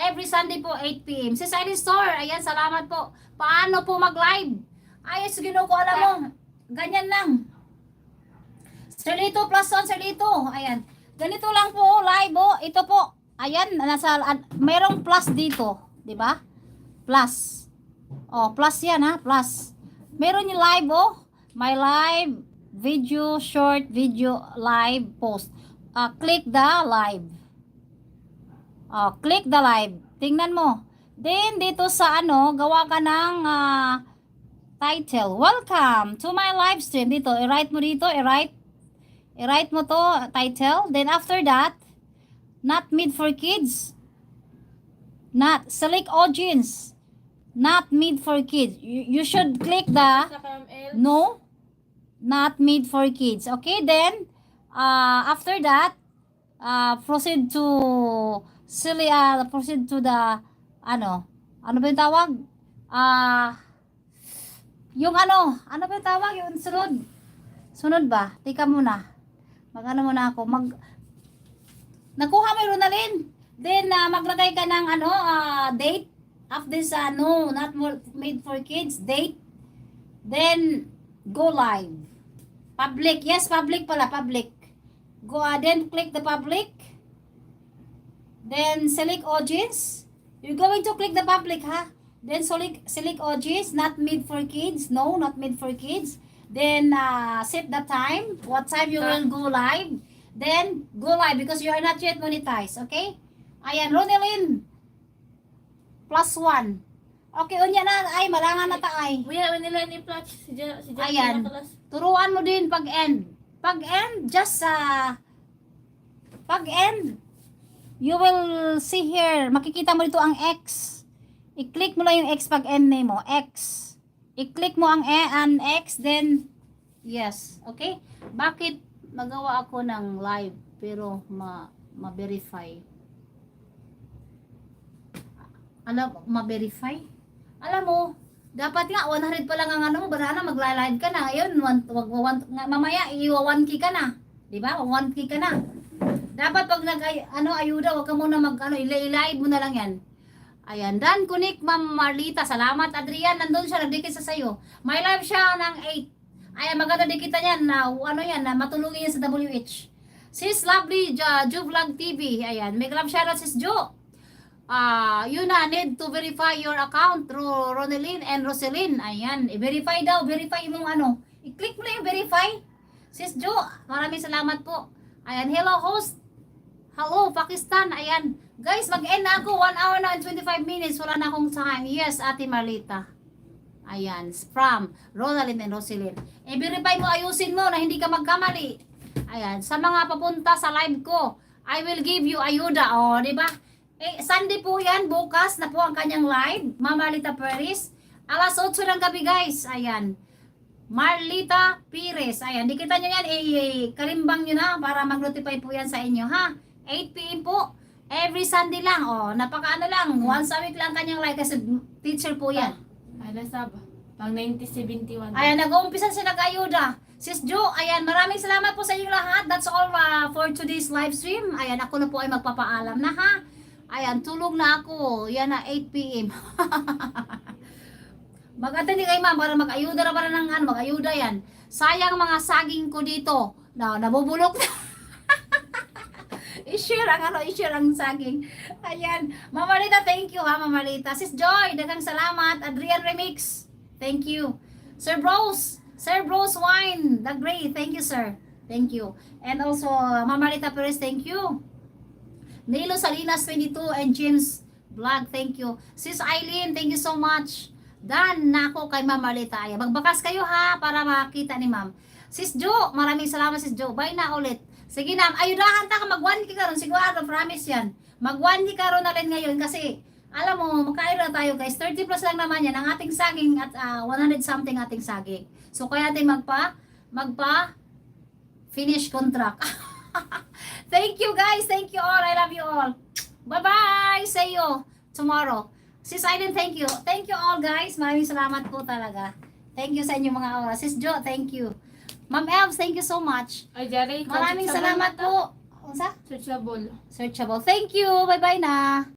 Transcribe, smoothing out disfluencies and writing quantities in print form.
Every Sunday po, 8 p.m. Sis Eileen Store, ayan, salamat po. Paano po mag-live? Ay, sige ko, alam mo, ganyan lang. Serlito plus on, Serlito. Ayan. Ganito lang po, live oh. Ito po. Ayan, merong plus dito. 'Di ba? Plus. Oh, plus yan ha, plus. Meron yung live oh. My live, video, short, video, live, post. Click the live. Click the live. Tingnan mo. Then, dito sa gawa ka ng title. Welcome to my live stream. Dito, i-write mo dito, i-write mo to, title. Then after that, not made for kids. Not, select audience. Not made for kids. You should click the, no, not made for kids. Okay, then, after that, proceed to, proceed to the, ano ba yung tawag? Yung ano ba yung tawag? Yung sunod ba? Tika muna. Muna ako. Nakuha mo yung Ronalyn. Then, maglagay ka ng date of this, no, not made for kids, date. Then, go live. Public. Yes, public pala, public. Go, then click the public. Then, select audience. You're going to click the public, ha? Then, select audience, not made for kids. No, not made for kids. Then, set the time. What time you will go live. Then, go live because you are not yet monetized. Okay? Ayan, Ronelyn. +1. Okay, unya na. Ay, malangan na taay. Uya, nila ni Platch. Si Ayan. Turuan mo din pag end. Pag end, just pag end, you will see here. Makikita mo dito ang X. I-click mo lang yung X pag end name mo. X. I-click mo ang X, then, yes. Okay? Bakit magawa ako ng live, pero ma-verify? Ma-verify? Alam mo, dapat nga, 100 pa lang ang mo, bala na, magla-live ka na. Ngayon, mamaya, i-1K ka na. Diba? 1K ka na. Dapat pag ayuda, wag ka muna i-live mo na lang yan. Ayan, Dan Kunik, Ma'am Marlita, salamat. Adrian, nandun siya, nagdikit sa sayo. May live siya ng 8. Ayan, maganda dikitan yan na, na matulungin yan sa WH. Sis Lovely, Jo Vlog TV. Ayan, may love shoutout sis Jo. Yun na, need to verify your account through Ronelyn and Roselyn. Ayan, i-verify daw, verify mong I-click mo lang yung verify. Sis Jo, maraming salamat po. Ayan, hello host. Hello, Pakistan. Ayan. Guys, mag-end na ako. 1 hour na and 25 minutes. Wala na akong time. Yes, Ate Marlita. Ayan. From Ronalyn and Roselyn. I-verify mo, ayusin mo na hindi ka magkamali. Ayan. Sa mga papunta sa live ko, I will give you ayuda. O, diba? Sunday po yan. Bukas na po ang kanyang live. Marlita Perez. Alas 8 ng gabi, guys. Ayan. Marlita Perez. Ayan. Dikita nyo yan. Kalimbang nyo na para mag-notify po yan sa inyo, ha? 8 p.m. po. Every Sunday lang. Napaka lang. Once a week lang kanyang live kasi teacher po yan. Ay, nasaba. Pang 9071. Ayan, nag-uumpisa siya nag-ayuda. Sis Jo, ayan, maraming salamat po sa inyong lahat. That's all for today's live stream. Ayan, ako na po ay magpapaalam na, ha? Ayan, tulog na ako. Yan na, 8 p.m. Mag-attend kayo, ma'am, para mag-ayuda na para ng mag-ayuda yan. Sayang mga saging ko dito. Nabubulok na. I-share ang saging. Ayan. Mama Rita, thank you ha, Mama Rita. Sis Joy, daghang salamat. Adrian Remix, thank you. Sir Bros Wine, the Gray, thank you sir. Thank you. And also, Mama Rita Perez, thank you. Nilo Salinas 22 and James Vlog, thank you. Sis Eileen, thank you so much. Dan nako kay Mama Rita. Ayan, magbakas kayo ha, para makita ni Ma'am. Sis Jo, maraming salamat Sis Jo. Bye na ulit. Sige na, ayudahan ta ka mag-1K karon, sigurado, promise yan. Mag-1K karon na rin ngayon kasi, alam mo, magkain na tayo guys, 30 plus lang naman yan, ang ating saging at 100 something ating saging. So, kaya natin finish contract. Thank you guys, thank you all, I love you all. Bye-bye, see you tomorrow. Sis Aiden, thank you. Thank you all guys, maraming salamat po talaga. Thank you sa inyong mga oras. Sis Jo, thank you. Ma'am Elves, thank you so much. Ay, Jerry, maraming salamat po. Unsa? Searchable. Searchable. Thank you. Bye-bye na.